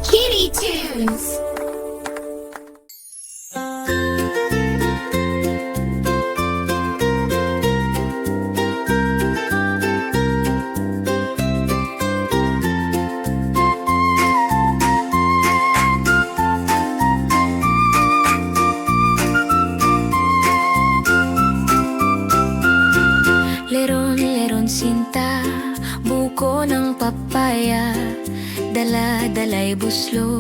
Kitty Tunes. Leron-leron sinta, buko ng papaya, dala-dalay buslo,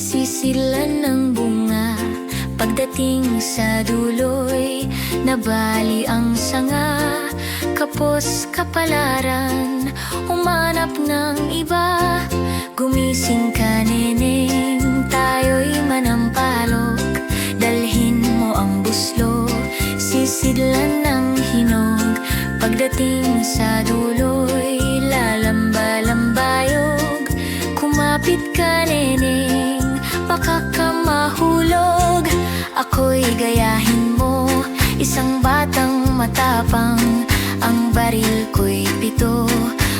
sisilan ng bunga. Pagdating sa duloy, nabali ang sanga. Kapos kapalaran, humanap ng iba. Gumising ka neneng, tayo'y manampalok. Dalhin mo ang buslo, sisidlan ng hinog. Pagdating sa duloy, lalamba-lambayog. Kumapit ka neneng, baka ka mahulog. Ako'y gayahin mo, isang batang matapang. Ang baril ko'y 7,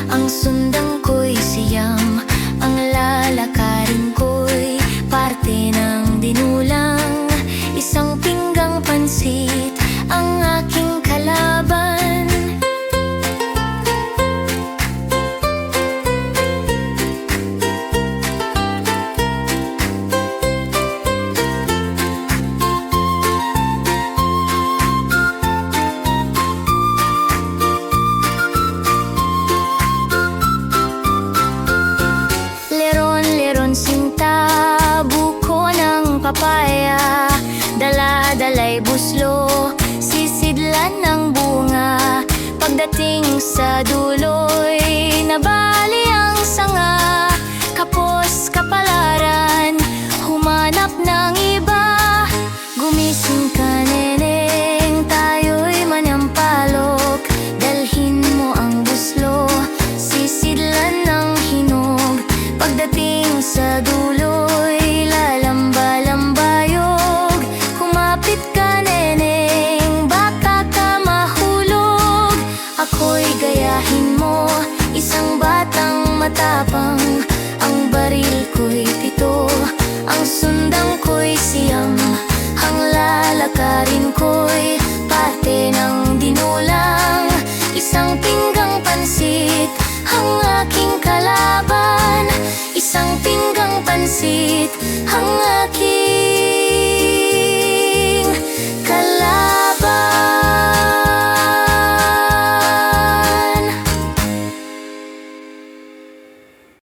ang sundang ko'y siyam. Ang lalakarin ko'y parte ng dinulang. Isang pinggang pansit ang aking kalaban. Leron-leron sinta, buko ng papaya, dala-dalay buslo, sisidlan ng bunga. Pagdating sa duloy, nabali ang sanga. Kapos kapalaran, humanap ng iba. Gumising ka neneng, tayo'y manampalok. Dalhin mo ang buslo, sisidlan ng hinog. Pagdating sa duloy, lalamba-lambayog. Kumapit ka neneng, baka ka mahulog. Ako'y gayahin mo, isang batang matapang. Ang baril ko'y 7, ang sundang ko'y siyam. Ang lalakarin ko'y parte ng dinulang. Isang pinggang pansit ang aking kalaban. Isang pinggang pansit ang aking